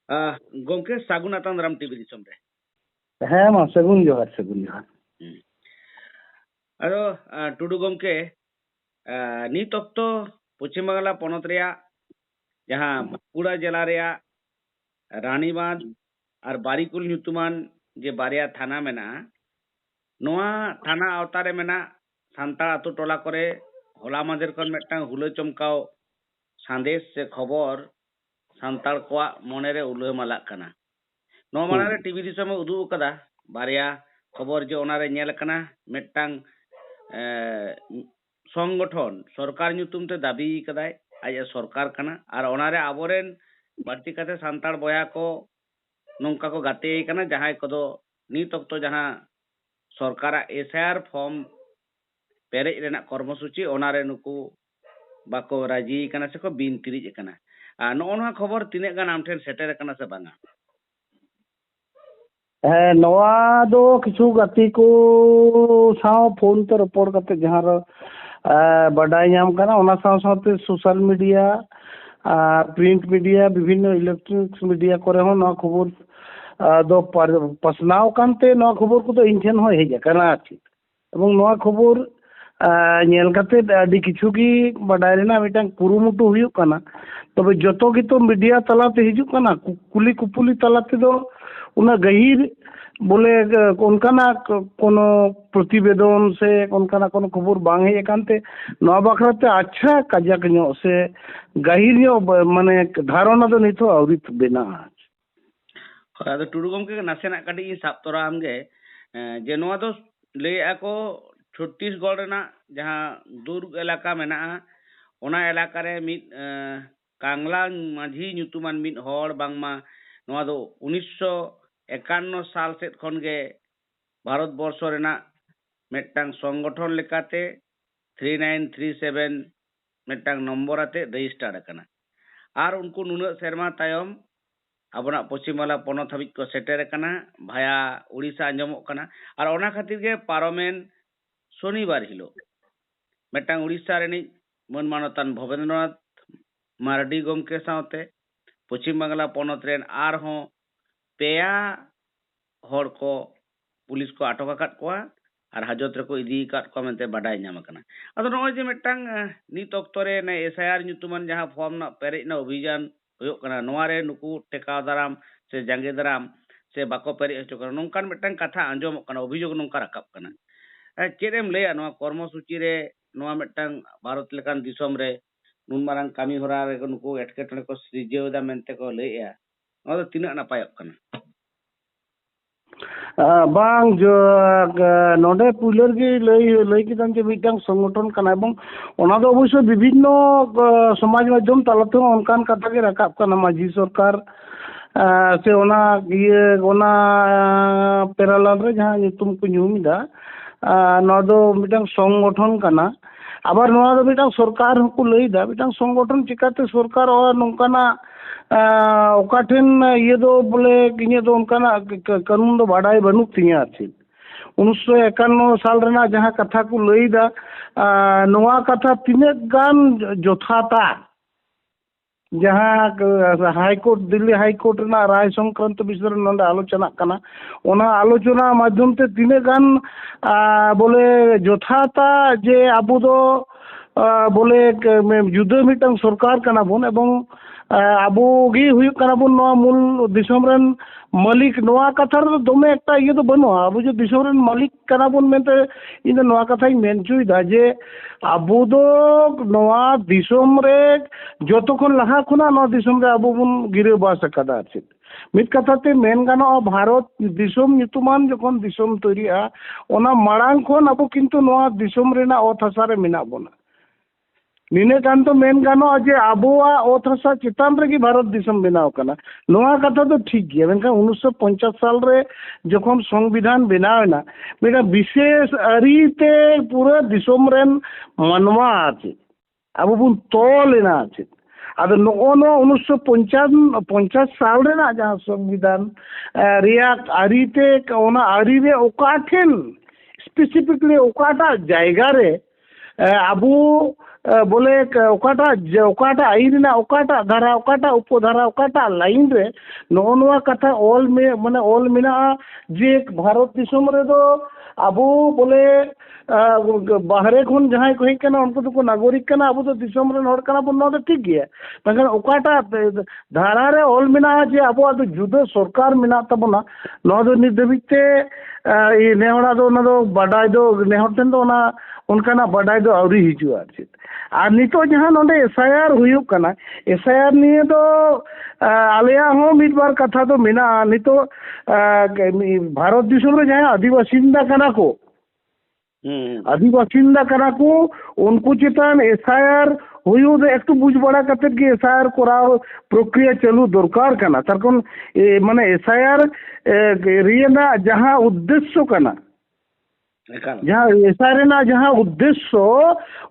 ᱜᱚᱝᱠᱮ ᱥᱟᱹᱜᱩᱱ ᱟᱛᱟᱝ ᱫᱟᱨᱟᱢ ᱴᱤᱵᱷᱤ ᱫᱤᱥᱚᱢ ᱨᱮ ᱦᱮᱸ ᱢᱟ ᱥᱟᱹᱜᱩᱱ ᱡᱚᱦᱟᱨ ᱥᱟᱹᱜᱩᱱ ᱡᱚᱦᱟर ᱟᱫᱚ ᱴᱩᱰᱩ ᱜᱚᱝᱠᱮ ᱱᱤᱛ ᱚᱠᱛᱚ ᱯᱚᱪᱷᱤᱢ ᱵᱟᱝᱞᱟ ᱯᱚᱱᱚᱛ ᱨᱮᱭᱟᱜ ᱡᱟᱦᱟᱸ ᱵᱟᱸᱠᱩᱲᱟ ᱡᱮᱞᱟ ᱨᱮᱭᱟᱜ ᱨᱟᱱᱤᱵᱟᱸᱫ ᱟᱨ ᱵᱟᱨᱤᱠᱩᱞ ᱧᱩᱛᱩᱢᱟᱱ ᱡᱮ ᱵᱟᱨᱭᱟ ᱛᱷᱟᱱᱟ ᱢᱮᱱᱟᱜᱼᱟ, ᱱᱚᱣᱟ ᱛᱷᱟᱱᱟ ᱟᱣᱛᱟ ᱨᱮ ᱢᱮᱱᱟᱜ ᱥᱟᱱᱛᱟᱲ ᱟᱛᱳ ᱴᱚᱞᱟ ᱠᱚᱨᱮ ᱦᱚᱞᱟ ᱢᱟᱫᱷᱮᱨ ᱠᱷᱚᱱ ᱢᱤᱫᱴᱟᱝ ᱦᱩᱞᱟᱹ ᱪᱚᱢᱠᱟᱣ ᱥᱟᱸᱫᱮᱥ ᱥᱮ ᱠᱷᱚᱵᱚᱨ ᱥᱟᱱᱛᱟᱲ ᱠᱚᱣᱟᱜ ᱢᱚᱱᱮᱨᱮ ᱩᱞᱟᱹ ᱢᱟᱞᱟᱜ ᱠᱟᱱᱟ। ᱱᱚᱣᱟ ᱢᱟᱲᱟᱝ ᱨᱮ ᱴᱤᱵᱷᱤ ᱫᱤᱥᱚᱢᱮ ᱩᱫᱩᱜ ᱟᱠᱟᱫᱟ ᱵᱟᱨᱭᱟ ᱠᱷᱚᱵᱚᱨ ᱡᱮ ᱚᱱᱟᱨᱮ ᱧᱮᱞ ᱟᱠᱟᱱᱟ ᱢᱤᱫᱴᱟᱝ ᱥᱚᱝᱜᱚᱴᱷᱚᱱ ᱥᱚᱨᱠᱟর ᱧᱩᱛᱩᱢ ᱛᱮ ᱫᱟᱵᱤ ᱠᱟᱫᱟᱭ ᱟᱡ ᱥᱚᱨᱠᱟর ᱠᱟᱱᱟ ᱟᱨ ᱚᱱᱟᱨᱮ ᱟᱵᱚᱨᱮᱱ ᱵᱟᱹᱲᱛᱤ ᱠᱟᱛᱮ ᱥᱟᱱᱛᱟᱲ ᱵᱚᱭᱦᱟ ᱠᱚ ᱱᱚᱝᱠᱟ ᱠᱚ ᱜᱟᱛᱮ ᱠᱟᱱᱟ ᱡᱟᱦᱟᱸᱭ ᱠᱚᱫᱚ ᱱᱤᱛ ᱚᱠᱛᱚ ᱡᱟᱦᱟᱸ ᱥᱚᱨᱠᱟᱨᱟᱜ SIR ᱯᱷᱚᱨᱢ ᱯᱮᱨᱮᱡ ᱨᱮᱱᱟᱜ ᱠᱚᱨᱢᱚᱥᱩᱪᱤ ᱚᱱᱟᱨᱮ ᱱᱩᱠᱩ ᱵᱟᱠᱚ ᱨᱟᱡᱤ ᱠᱟᱱᱟ ᱥᱮᱠᱚ ᱵᱤᱱ ᱛᱤᱨᱤᱡ ᱟᱠᱟᱱᱟ। ᱟᱨ ᱱᱚᱜᱼᱚ ᱱᱚᱣᱟ ᱠᱷᱚᱵᱚᱨ ᱛᱤᱱᱟᱹᱜ ᱜᱟᱱ ᱟᱢ ᱴᱷᱮᱱ ᱥᱮᱴᱮᱨ ᱟᱠᱟᱱᱟ ᱥᱮ ᱵᱟᱝᱟ? ᱦᱮᱸ ᱱᱚᱣᱟ ᱫᱚ ᱠᱤᱪᱷᱩ ᱜᱟᱛᱮ ᱠᱚ ᱥᱟᱶ ᱯᱷᱳᱱ ᱛᱮ ᱨᱚᱯᱚᱲ ᱠᱟᱛᱮ ᱡᱟᱦᱟᱸ ᱨᱮ ᱵᱟᱰᱟᱭ ᱧᱟᱢ ᱠᱟᱱᱟ ᱚᱱᱟ ᱥᱟᱶ ᱥᱟᱶᱛᱮ ᱥᱳᱥᱟᱞ ᱢᱤᱰᱤᱭᱟ ᱯᱨᱤᱱᱴ ᱢᱤᱰᱤᱭᱟ ᱵᱤᱵᱷᱤᱱᱱᱚ ᱤᱞᱮᱠᱴᱨᱚনিᱠᱥ ᱢᱤᱰᱤᱭᱟ ᱠᱚᱨᱮ ᱦᱚᱸ ᱱᱚᱣᱟ ᱠᱷᱚᱵᱚᱨ ᱫᱚ ᱯᱟᱥᱱᱟᱣ ᱠᱟᱱᱛᱮ ᱱᱚᱣᱟ ᱠᱷᱚᱵᱚᱨ ᱠᱚᱫᱚ ᱤᱧ ᱴᱷᱮᱱ ᱦᱚᱸ ᱦᱮᱡ ᱟᱠᱟᱱᱟ ᱟᱨ ᱪᱮᱫ ᱮᱵᱚᱝ ᱱᱚᱣᱟ ᱠᱷᱚᱵᱚᱨ ᱧᱮᱞ ᱠᱟᱛᱮ ᱟᱹᱰᱤ ᱠᱤᱪᱷᱩ ᱜᱮ ᱵᱟᱰᱟᱭ ᱨᱮᱱᱟᱜ ᱢᱤᱫᱴᱟᱝ ᱠᱩᱨᱩᱢᱩᱴᱩ ᱦᱩᱭᱩᱜ ᱠᱟᱱᱟ। ᱛᱚᱵᱮ ᱡᱚᱛᱚ ᱜᱮᱛᱚ ᱢᱤᱰᱤᱭᱟ ᱛᱟᱞᱟᱛᱮ ᱦᱤᱡᱩᱜ ᱠᱟᱱᱟ, ᱠᱩᱞᱤ ᱠᱩᱯᱩᱞᱤ ᱛᱟᱞᱟ ᱛᱮᱫᱚ ᱩᱱᱟᱹᱜ ᱜᱟᱹᱦᱤᱨ ᱵᱚᱞᱮ ᱚᱱᱠᱟᱱᱟᱜ ᱠᱳᱱᱳ ᱯᱨᱚᱛᱤবেদᱚᱱ ᱥᱮ ᱚᱱᱠᱟᱱᱟᱜ ᱠᱳᱱᱳ ᱠᱷᱚᱵᱚᱨ ᱵᱟᱝ ᱦᱮᱡ ᱟᱠᱟᱱᱛᱮ ᱱᱚᱣᱟ ᱵᱟᱠᱷᱨᱟᱛᱮ ᱟᱪᱪᱷᱟ ᱠᱟᱡᱟᱠ ᱧᱚᱜ ᱥᱮ ᱜᱟᱹᱦᱤᱨ ᱧᱚᱜ ᱢᱟᱱᱮ ᱫᱷᱟᱨᱚᱱᱟ ᱫᱚ ᱱᱤᱛᱚᱜ ᱟᱹᱣᱨᱤ ᱵᱮᱱᱟᱜᱼᱟ। ᱟᱫᱚ ᱴᱩᱰᱩ ᱜᱚᱝᱠᱮ ᱱᱟᱥᱮᱱᱟᱜ ᱠᱟᱹᱴᱤᱡ ᱤᱧ ᱥᱟᱵ ᱛᱚᱨᱟ ᱟᱢᱜᱮ ᱡᱮ ᱱᱚᱣᱟ ᱫᱚ ᱞᱟᱹᱭᱮᱜᱼᱟ ᱠᱚ ᱪᱷᱚᱛᱛᱤᱥᱜᱚᱲ ᱨᱮᱱᱟᱜ ᱡᱟᱦᱟᱸ ᱫᱩᱨᱜᱽ ᱮᱞᱟᱠᱟ ᱢᱮᱱᱟᱜᱼᱟ ᱚᱱᱟ ᱮᱞᱟᱠᱟ ᱨᱮ ᱢᱤᱫ ᱠᱟᱝᱞᱟ ᱢᱟᱹᱡᱷᱤ ᱧᱩᱛᱩᱢᱟᱱ ᱢᱤᱫ ᱦᱚᱲ ᱵᱟᱝᱢᱟ ᱱᱚᱣᱟ ᱫᱚ 1951 ᱥᱟᱞ ᱥᱮᱫ ᱠᱷᱚᱱᱜᱮ ᱵᱷᱟᱨᱚᱛ ᱵᱚᱨᱥᱚ ᱨᱮᱱᱟᱜ ᱢᱤᱫᱴᱟᱝ ᱥᱚᱝᱜᱚᱴᱷᱚᱱ ᱞᱮᱠᱟᱛᱮ 3937 ᱢᱤᱫᱴᱟᱝ ᱱᱚᱢᱵᱚᱨ ᱟᱛᱮ ᱨᱮᱡᱤᱥᱴᱟᱨ ᱟᱠᱟᱱᱟ ᱟᱨ ᱩᱱᱠᱩ ᱱᱩᱱᱟᱹᱜ ᱥᱮᱨᱢᱟ ᱛᱟᱭᱚᱢ ᱟᱵᱚᱱᱟᱜ ᱯᱚᱪᱷᱤᱢ ᱵᱟᱝᱞᱟ ᱯᱚᱱᱚᱛ ᱦᱟᱹᱵᱤᱡ ᱠᱚ ᱥᱮᱴᱮᱨ ᱟᱠᱟᱱᱟ ᱵᱷᱟᱭᱟ ᱩᱲᱤᱥᱥᱟ ᱟᱸᱡᱚᱢᱚᱜ ᱠᱟᱱᱟ ᱟᱨ ᱚᱱᱟ ᱠᱷᱟᱹᱛᱤᱨ ᱜᱮ ᱯᱟᱨᱚᱢᱮᱱ ᱥᱚᱱᱤᱵᱟᱨ ᱦᱤᱞᱳᱜ ᱢᱤᱫᱴᱟᱝ ᱩᱲᱤᱥᱥᱟ ᱨᱤᱱᱤᱡ ᱢᱟᱹᱱ ᱢᱟᱱᱚᱛᱟᱱ ᱵᱷᱚᱵᱮᱱᱫᱨᱚᱱᱟᱛᱷ ᱢᱟᱨᱰᱤ ᱜᱚᱢᱠᱮ ᱥᱟᱶᱛᱮ ᱯᱚᱪᱷᱤᱢ ᱵᱟᱝᱞᱟ ᱯᱚᱱᱚᱛ ᱨᱮᱱ ᱟᱨᱦᱚᱸ ᱯᱮᱭᱟ ᱦᱚᱲ ko पुलिस को आटक आकाद कोआ और हाजत रे को इदी आकाद कोआ मेनते बाडाय ᱧᱟᱢ ᱟᱠᱟᱱᱟ। ᱟᱫᱚ ᱱᱚᱜᱼᱚᱭ ᱡᱮ ᱢᱤᱫᱴᱟᱝ ᱱᱤᱛ ᱚᱠᱛᱚ ᱨᱮ SIR ᱧᱩᱛᱩᱢᱟᱱ ᱡᱟᱦᱟᱸ ᱯᱷᱚᱨᱢ ᱨᱮᱱᱟᱜ ᱯᱮᱨᱮᱡ ᱨᱮᱱᱟᱜ ᱚᱵᱷᱤᱡᱟᱱ ᱦᱩᱭᱩᱜ ᱠᱟᱱᱟ ᱱᱚᱣᱟ ᱨᱮ ᱱᱩᱠᱩ ᱴᱮᱠᱟᱣ ᱫᱟᱨᱟᱢ ᱥᱮ ᱡᱟᱸᱜᱮ ᱫᱟᱨᱟᱢ ᱥᱮ ᱵᱟᱠᱚ ᱯᱮᱨᱮᱡ ᱦᱚᱪᱚ ᱠᱟᱱᱟ ᱱᱚᱝᱠᱟᱱ ᱢᱤᱫᱴᱟᱝ ᱠᱟᱛᱷᱟ ᱟᱸᱡᱚᱢᱚᱜ ᱠᱟᱱᱟ ᱚᱵᱷᱤᱡᱳᱜ ᱱᱚᱝᱠᱟ ᱨᱟᱠᱟᱵ ᱠᱟᱱᱟ। ᱪᱮᱫ ᱮᱢ ᱞᱟᱹᱭᱟ ᱱᱚᱣᱟ ᱠᱚᱨᱢᱚᱥᱩᱪᱤ ᱨᱮ ᱱᱚᱣᱟ ᱢᱤᱫᱴᱟᱝ ᱵᱷᱟᱨᱚᱛ ᱞᱮᱠᱟᱱ ᱫᱤᱥᱚᱢ ᱨᱮ ᱱᱩᱱ ᱢᱟᱨᱟᱝ ᱠᱟᱹᱢᱤ ᱦᱚᱨᱟ ᱨᱮ ᱱᱩᱠᱩ ᱮᱴᱠᱮᱴᱚᱬᱮ ᱠᱚ ᱥᱤᱨᱡᱟᱹᱣ ᱮᱫᱟ ᱢᱮᱱᱛᱮ ᱠᱚ ᱞᱟᱹᱭᱮᱜᱼᱟ ᱱᱚᱣᱟ ᱫᱚ ᱛᱤᱱᱟᱹᱜ ᱱᱟᱯᱟᱭᱚᱜ ᱠᱟᱱᱟ? ᱵᱟᱝ ᱱᱚᱰᱮ ᱯᱩᱭᱞᱳ ᱨᱮᱜᱮ ᱞᱟᱹᱭ ᱠᱮᱫᱟᱢ ᱡᱮ ᱢᱤᱫᱴᱟᱝ ᱥᱚᱝᱜᱚᱴᱷᱚᱱ ᱠᱟᱱᱟ ᱮᱵᱚᱝ ᱚᱱᱟ ᱫᱚ ᱚᱵᱚᱥᱥᱳᱭ ᱵᱤᱵᱷᱤᱱᱱᱚ ᱥᱚᱢᱟᱡᱽ ᱢᱟᱫᱽᱫᱷᱚᱢ ᱛᱟᱞᱟᱛᱮᱦᱚᱸ ᱚᱱᱠᱟᱱ ᱠᱟᱛᱷᱟ ᱜᱮ ᱨᱟᱠᱟᱵ ᱠᱟᱱᱟ ᱢᱟᱹᱡᱷᱤ ᱥᱚᱨᱠᱟর ᱥᱮ ᱚᱱᱟ ᱯᱮᱨᱟᱞᱟᱞ ᱨᱮ ᱡᱟᱦᱟᱸ ᱧᱩᱛᱩᱢ ᱠᱚ ᱧᱩᱢᱮᱫᱟ ᱱᱚᱣᱟ ᱫᱚ ᱢᱤᱫᱴᱟᱝ ᱥᱚᱝᱜᱚᱴᱷᱚᱱ ᱠᱟᱱᱟ ᱟᱵᱟᱨ ᱱᱚᱣᱟ ᱫᱚ ᱢᱤᱫᱴᱟᱝ ᱥᱚᱨᱠᱟর ᱦᱚᱸᱠᱚ ᱞᱟᱹᱭᱫᱟ ᱢᱤᱫᱴᱟᱝ ᱥᱚᱝᱜᱚᱴᱷᱚᱱ ᱪᱤᱠᱟᱹᱛᱮ ᱥᱚᱨᱠᱟর ᱱᱚᱝᱠᱟᱱᱟᱜ ᱚᱠᱟ ᱴᱷᱮᱱ ᱤᱭᱟᱹ ᱫᱚ ᱵᱚᱞᱮ ᱤᱧᱟᱹᱜ ᱫᱚ ᱚᱱᱠᱟᱱᱟᱜ ᱠᱟᱹᱱᱩᱱ ᱫᱚ ᱵᱟᱰᱟᱭ ᱵᱟᱹᱱᱩᱜ ᱛᱤᱧᱟ ᱟᱨ ᱪᱮᱫ 1951 ᱥᱟᱞ ᱨᱮᱱᱟᱜ ᱡᱟᱦᱟᱸ ᱠᱟᱛᱷᱟ ᱠᱚ ᱞᱟᱹᱭᱫᱟ ᱱᱚᱣᱟ ᱠᱟᱛᱷᱟ ᱛᱤᱱᱟᱹᱜ ᱜᱟᱱ ᱡᱚᱛᱷᱟᱛᱟ ᱡᱟᱦᱟᱸ ᱦᱟᱭᱠᱳর্ট দিল্লি হাইকোর্ট ᱨᱮᱱᱟᱜ রায় সংক্রান্ত বিষয় রে নন্দে আলোচনা কানা ওনা আলোচনা মাধ্যম তে তিনে গান বলে যথাতা যে আবু দো বলে যুদ্ধ মিটাং সরকার কানা বন এবং আবু গি হুᱭᱩᱜ ᱠᱟᱱᱟ ᱵᱚᱱ ᱱᱚᱣᱟ ᱢᱩᱞ ᱫᱤᱥᱚᱢ ᱨᱮᱱ ᱢᱟᱹᱞᱤᱠ ᱱᱚᱣᱟ ᱠᱟᱛᱷᱟ ᱨᱮ ᱫᱚᱢᱮ ᱮᱠᱴᱟ ᱤᱭᱟᱹ ᱫᱚ ᱵᱟᱹᱱᱩᱜᱼᱟ ᱟᱵᱚ ᱡᱮ ᱫᱤᱥᱚᱢ ᱨᱮᱱ ᱢᱟᱹᱞᱤᱠ ᱠᱟᱱᱟ ᱵᱚᱱ ᱢᱮᱱᱛᱮ ᱤᱧ ᱫᱚ ᱱᱚᱣᱟ ᱠᱟᱛᱷᱟᱧ ᱢᱮᱱ ᱪᱚᱭᱫᱟ ᱡᱮ ᱟᱵᱚ ᱫᱚ ᱱᱚᱣᱟ ᱫᱤᱥᱚᱢ ᱨᱮ ᱡᱚᱛᱚ ᱠᱷᱚᱱ ᱞᱟᱦᱟ ᱠᱷᱚᱱᱟᱜ ᱱᱚᱣᱟ ᱫᱤᱥᱚᱢ ᱨᱮ ᱟᱵᱚ ᱵᱚᱱ ᱜᱤᱨᱟᱹ ᱵᱟᱥ ᱟᱠᱟᱫᱟ ᱟᱨ ᱪᱮᱫ ᱢᱤᱫ ᱠᱟᱛᱷᱟᱛᱮ ᱢᱮᱱ ᱜᱟᱱᱚᱜᱼᱟ ᱵᱷᱟᱨᱚᱛ ᱫᱤᱥᱚᱢ ᱧᱩᱛᱩᱢᱟᱱ ᱡᱚᱠᱷᱚᱱ ᱫᱤᱥᱚᱢ ᱛৈরিᱜᱼᱟ ᱚᱱᱟ ᱢᱟᱲᱟᱝ ᱠᱷᱚᱱ ᱟᱵᱚ ᱠᱤᱱᱛᱩ ᱱᱚᱣᱟ ᱫᱤᱥᱚᱢ ᱨᱮᱱᱟᱜ ᱚᱛ ᱦᱟᱥᱟ ᱨᱮ ᱢᱮᱱᱟᱜ ᱵᱚᱱᱟ ᱱᱤᱱᱟᱹ ᱜᱟᱱ ᱫᱚ ᱢᱮᱱ ᱜᱟᱱᱚᱜᱼᱟ ᱡᱮ ᱟᱵᱚᱣᱟᱜ ᱚᱛ ᱦᱟᱥᱟ ᱪᱮᱛᱟᱱ ᱨᱮᱜᱮ ᱵᱷᱟᱨᱚᱛ ᱫᱤᱥᱚᱢ ᱵᱮᱱᱟᱣ ᱟᱠᱟᱱᱟ ᱱᱚᱣᱟ ᱠᱟᱛᱷᱟ ᱫᱚ ᱴᱷᱤᱠ ᱜᱮᱭᱟ ᱢᱮᱱᱠᱷᱟᱱ 1950 ᱥᱟᱞ ᱨᱮ ᱡᱚᱠᱷᱚᱱ ᱥᱚᱝᱵᱤধান ᱵᱮᱱᱟᱣ ᱮᱱᱟ ᱢᱤᱫᱴᱟᱝ ᱵᱤশেষ ᱟᱹᱨᱤᱛᱮ ᱯᱩᱨᱟᱹ ᱫᱤᱥᱚᱢ ᱨᱮᱱ ᱢᱟᱱᱣᱟ ᱟᱨ ᱟᱵᱚ ᱵᱚᱱ ᱛᱚᱞ ᱮᱱᱟ ᱟᱨ ᱟᱫᱚ ᱱᱚᱜᱼᱚ ᱱᱚᱣᱟ 1950 ᱥᱟᱞ ᱨᱮᱱᱟᱜ ᱡᱟᱦᱟᱸ ᱥᱚᱝᱵᱤধান ᱨᱮᱭᱟᱜ ᱟᱹᱨᱤᱛᱮ ᱚᱱᱟ ᱟᱹᱨᱤ ᱨᱮ ᱚᱠᱟ ᱴᱷᱮᱱ ᱥᱯᱮᱥᱤᱯᱷᱤᱠᱞᱤ ᱚᱠᱟᱴᱟᱜ ᱡᱟᱭᱜᱟ ᱨᱮ ᱟᱵᱚ बोले ओकाटा आईन रेना ओकाटा धारा ओकाटा उपधारा ओकाटा लाइन रे नोआ कथा ऑल में माने ऑल मेना जे भारत दिसम रे दो अबो बोले बाहरे खन जहां को हेक कना उनको तो नागरिक कना अबो तो दिसम रे हर कना बन तो ठीक गया मगर ओकाटा धारा रे ऑल मेना जे अबो तो जुदा सरकार मेना तबना नो दो निदबिते नेहड़ा दो बाडाय दो नेहड़ ठन दो उनका बाडाय दो आवरी हिजु और नितो जहां नोंडे एसआईआर हुयुक कना एसआईआर निये दो आलिया हो मिड बार कथा तो मेना नितो भारत दिसम रे जहां आदिवासींदा कना को आदिवासींदा कना को उनको चेतन एसआईआर हुयु दो एकटू बुझ बड़ा कते कि एसआईआर कोराव प्रक्रिया चालू दरकार कना तरकन माने एसआईआर रियना जहां उद्देश्य कना जहाँ एसआईआर ना जहाँ उद्देश्य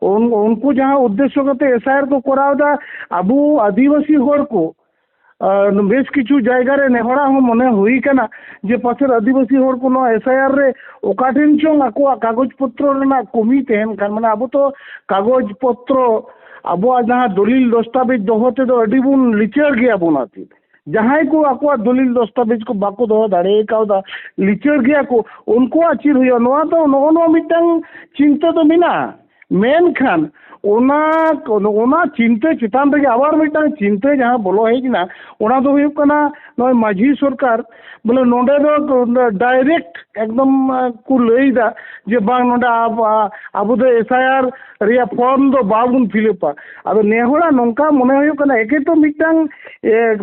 उनको जहाँ उद्देश्य करते एसआईआर को करावदा अबू आदिवासी होर को बेस किछु जायगा रे नेहड़ा हो मने हुई कना जे पासर आदिवासी होर को नो एसआईआर रे ओकाठिन चों आको कागज पत्र ना कमी तेहन कान माने अबो तो कागज पत्र अबो जहाँ दलिल दस्तावेज दोहते दो अडी बुन लिचर गया बुनाती जहां को आको दलिल दस्तावेज को बाको दो दाड़े काउदा लिचर गया को उनको अचिर हुआ नोआ तो नो मिटंग चिंता तो मिना मेन खान ओना चिंता चितान रे आबार मिटंग चिंता जहां बोलो है कि ना ओना तो हुई कना नय माझी सरकार बोले नोंडे दो डायरेक्ट एकदम को लईदा जे बांग नोंडा आबो दो एसआईआर रिया फॉर्म दो बाबुन फिलअपा अब नेहड़ा नोंका मने हुई कना एके तो मिटंग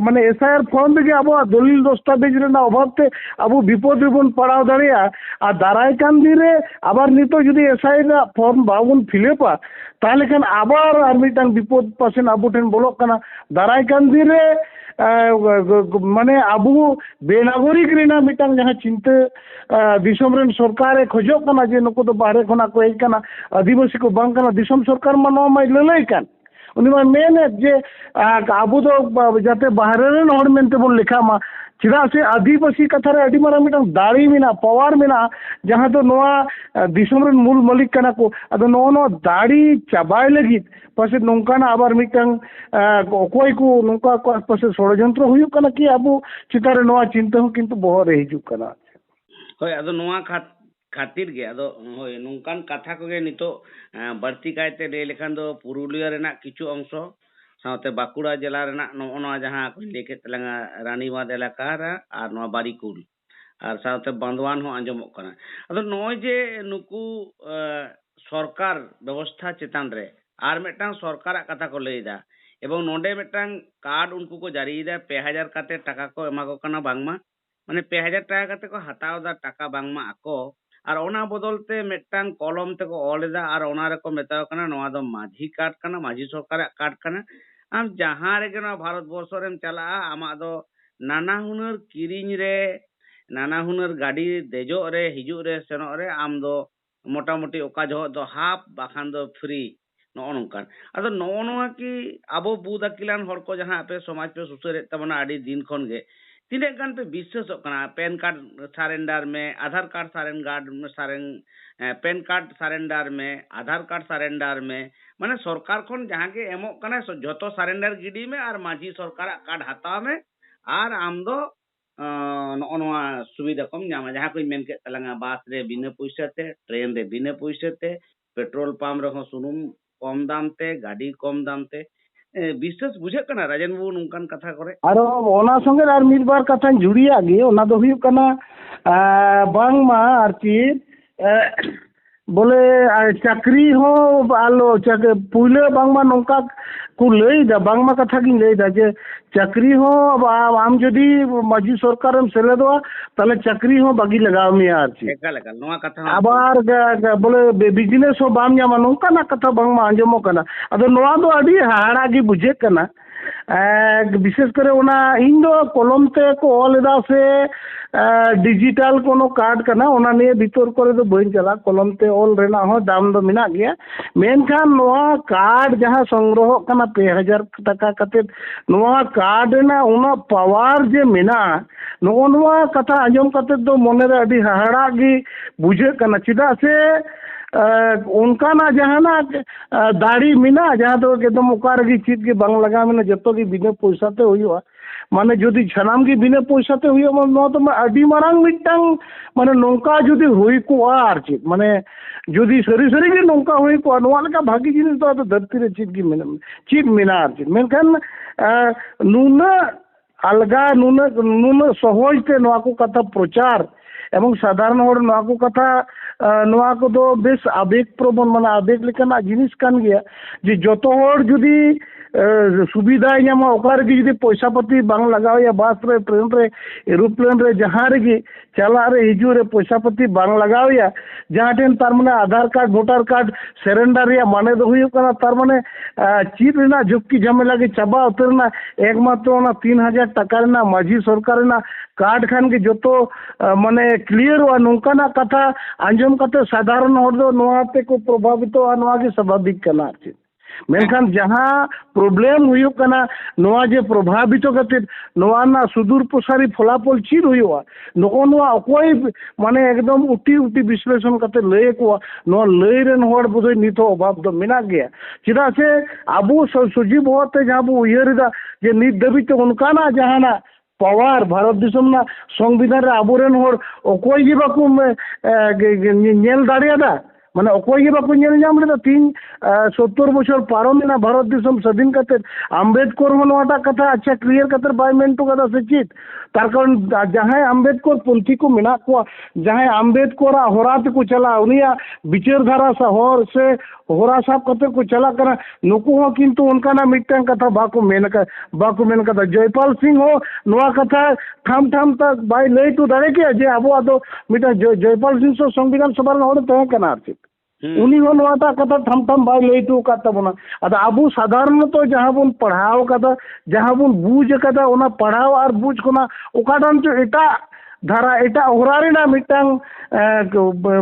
माने एसआईआर फॉर्म दे आबो दलिल दस्तावेज रे ना अभाव ते आबो विपद रे बन पड़ाव दाड़िया आ दाराय कान दिरे आबार नितो जदि एसआईआर फॉर्म बाबुन फिलअपा ताले खान आबार आर मिटंग विपद पासेन आबो ठेन बोलोक कना दाराय कान दिरे माने आबो बेनागरिक रेना मिटंग जहां चिंता दिसम रेन सरकार खोजो कना जे नको तो बाहरे खना को हेज कना आदिवासी को बांग कना दिसम सरकार मा नो मा ललई कान उनी मा मेन जे आबो तो जाते बाहरे रेन हर मेनते बोन लेखा मा चिदा से आदिवासी कथा रे अडी मारा मिटंग दाड़ी मेना पावर मेना जहां तो नोआ दिसम रेन मूल मालिक कना को अदो नो दाड़ी चाबाय लगित पासे नोंकाना आबार मिटंग कोई को नोंका को पासे षडयंत्र हुयु कना कि आबो चितारे नोआ चिंता हो किंतु बहर हिजु कना होय अदो नोआ खातिर गे अदो होय नोंकान कथा को गे नितो बढ़ती कायते ले लेखान दो पुरुलिया रेना किछु अंश साउते बाकुड़ा जिला रेना नोआ जहां को लेके तलंगा रानीबाद इलाका और नोआ बारीकुल और साउते बांदवान हो आंजमो कना अदो नोय जे नुकु सरकार व्यवस्था चेतान रे आर मेटांग सरकार कथा को लईदा एवं नोंडे मेटांग कार्ड उनको को जारीदा 2000 काते टाका को एमा को कना बांगमा माने 2000 टाका काते को हतावदा टाका बांगमा आको और ओना बदलते मेटांग कलम ते को ऑलेदा और ओना रे को मेताव कना नोआ दो माझी कार्ड कना माझी सरकार कार्ड कना आम जहां रे गना भारत वर्ष रेम चला आमा दो नाना हुनर किरिंग रे नाना हुनर गाड़ी देजो रे हिजु रे सेनो रे आम दो मोटामुटी ओका जो दो हाफ बाखान दो फ्री नो नोंकान अदो नो कि आबो बुद अकिलान हर को जहां पे समाज पे सुसरे तबना आडी दिन खन गे तिने गान पे विशेष कना पैन कार्ड सरेंडर में आधार कार्ड पैन कार्ड सरेंडर में आधार कार्ड सरेंडर में माने सरकार खन जहां के एमो कना जतो सरेंडर गिडी में और माझी सरकार कार्ड हता में और आम दो नोआ सुविधा कम जामा जहां कोई मेन के तलंगा बस रे बिना पैसा ते ट्रेन रे बिना पैसा ते पेट्रोल पंप रे सुनुम कम दाम ते गाड़ी कम दाम ते विशेष बुझे कना राजन बाबू नोंकान कथा करे आरो ओना संगे आर मिड बार कथा जुड़िया गे ओना दो हुयु कना बांग मा आरती बोले चाकरी हो आलो पुले बांग मा नोंका को लईदा बांग मा कथा गिन लईदा जे चाकरी हो आम जदी माझी सरकार एम सेलेदवा ताले चाकरी हो बागी लगाव में आरती एका नोआ कथा आबार बोले बिजनेस हो बाम जामा नोंका ना कथा बांग मा आंजमो कना अदो नोआ दो अडी हाड़ा गी बुझे कना विशेष करे ओना इन दो कलम ते को ऑलेदा से डिजिटल कोनो कार्ड कना ओना ने भीतर करे दो बइन चला कलम ते ऑल रेना हो दाम दो मिना गया मेनखान नोआ कार्ड जहां संग्रह कना 2000 टाका कते नोआ कार्ड ना ओना पावर जे मिना नोआ कथा आंजम कते दो मने रे अडी हाड़ा गी बुझे कना चिदा से ᱚᱱᱠᱟᱱᱟᱜ ᱡᱟᱦᱟᱱᱟᱜ ᱫᱟᱲᱮ ᱢᱮᱱᱟᱜᱼᱟ ᱡᱟᱦᱟᱸ ᱫᱚ ᱮᱠᱫᱚᱢ ᱚᱠᱟ ᱨᱮᱜᱮ ᱪᱮᱫ ᱜᱮ ᱵᱟᱝ ᱞᱟᱜᱟᱣ ᱢᱮᱱᱟ ᱡᱚᱛᱚ ᱜᱮ ᱵᱤᱱᱟᱹ ᱯᱚᱭᱥᱟ ᱛᱮ ᱦᱩᱭᱩᱜᱼᱟ ᱢᱟᱱᱮ ᱡᱩᱫᱤ ᱥᱟᱱᱟᱢ ᱜᱮ ᱵᱤᱱᱟᱹ ᱯᱚᱭᱥᱟ ᱛᱮ ᱦᱩᱭᱩᱜᱼᱟ ᱱᱚᱣᱟ ᱫᱚ ᱟᱹᱰᱤ ᱢᱟᱨᱟᱝ ᱢᱤᱫᱴᱟᱝ ᱢᱟᱱᱮ ᱱᱚᱝᱠᱟ ᱡᱩᱫᱤ ᱦᱩᱭ ᱠᱚᱜᱼᱟ ᱟᱨ ᱪᱮᱫ ᱢᱟᱱᱮ ᱡᱩᱫᱤ ᱥᱟᱹᱨᱤ ᱥᱟᱹᱨᱤ ᱜᱮ ᱱᱚᱝᱠᱟ ᱦᱩᱭ ᱠᱚᱜᱼᱟ ᱱᱚᱣᱟ ᱞᱮᱠᱟ ᱵᱷᱟᱜᱤ ᱡᱤᱱᱤᱥ ᱫᱚ ᱟᱫᱚ ᱫᱷᱟᱹᱨᱛᱤ ᱨᱮ ᱪᱮᱫ ᱜᱮ ᱢᱮᱱᱟᱜᱼᱟ ᱟᱨ ᱪᱮᱫ ᱢᱮᱱᱠᱷᱟᱱ ᱱᱩᱱᱟᱹᱜ ᱟᱞᱜᱟ ᱱᱩᱱᱟᱹᱜ ᱥᱚᱦᱚᱡ ᱛᱮ ᱱᱚᱣᱟ ᱠᱚ ᱠᱟᱛᱷᱟ ᱯᱨᱚᱪᱟর এবং সাধারণ হড় নয়া কো কথা নয়া কো দো বেশ আবেগ প্রবণ মানে আবেগ লেকানাᱜ জিনিস কান গিয়া যে যত হড় যদি সুবিধা ᱧᱟᱢᱟ ওকার ᱜᱮ যদি পয়সা পাতি বাং লাগাওয়া বাস রে ট্রেন রে এরোপ্লেন রে যাহা রেগে চালা রে হিজু রে পয়সা পাতি বাং লাগাওয়া যাহা টেন তার মানে Aadhaar card voter card surrender রিয়া মানে দো হুᱭᱩᱜ ᱠᱟᱱᱟ তার মানে চিট রেনা ঝুঁকি ঝামেলা গে চাবা উতরনা একমাত্র ওনা 3000 টাকা রেনা মাঝি সরকার রেনা কার্ড খান গে যত মানে ক্লিয়ার वा नोंकाना कथा आंजम कते साधारण हर दो नोआ पे को प्रभावित वा नोआ के स्वाभाविक कना चेत मेनखान जहां प्रॉब्लम हुयो कना नोआ जे प्रभावित कते नोआ ना सुदूर प्रसारी फलाफल चीर हुयो नको नोआ कोई माने एकदम उटी विश्लेषण कते लय को नोआ लय रेन हर बुझे नितो अभाव दो मिना गया चिदा से आबू सजीव होते जहां बु उयरदा जे नित दबित उनकाना जहाना पावर भारत दिसम ना संविधान रे आबोरेन हर ओकोई गे बाकू नेल दाड़ियादा माने ओकोई गे बाकू नेल नाम लेदा 70 बछर पारमेना भारत दिसम स्वाधीन कते आम्बेडकर होनवाटा कथा अच्छा क्लियर कते बाय मेंटो कदा सचित तार कारण जहां आम्बेडकर पंथी को मेना को जहां आम्बेडकर होरात को चला उनिया विचार धारा सा हर से होरा साहब कते को चला करा नुकु हो किंतु उनका ना मिटन कथा बाको मेन कथा जयपाल सिंह हो नवा कथा ठाम तक बाय लय तो दाड़े के जे अबो आदो मिटा जयपाल सिंह सो संविधान सभा रे होरे तहे कना आरती उनी हो नवाटा कथा ठाम बाय लय तो का तबना अदा अबो साधारण तो जहां बुन पढ़ाओ कदा जहां बुन बूझ कदा ओना पढ़ाओ और बूझ कोना ओकाडान जो एटा धारा एटा ओहरारेना मिटांग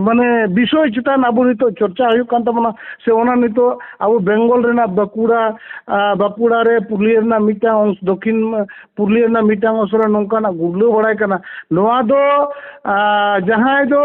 माने विषय चितान आबो नितो चर्चा हुई कान तबना से ओना नितो आबो बेंगल रेना बाकुड़ा रे पुरलिया रेना मिटांग अंश दक्षिण पुरलिया रेना मिटांग असरा नोंकाना गुडलो बड़ाय कना नोआ दो जहां दो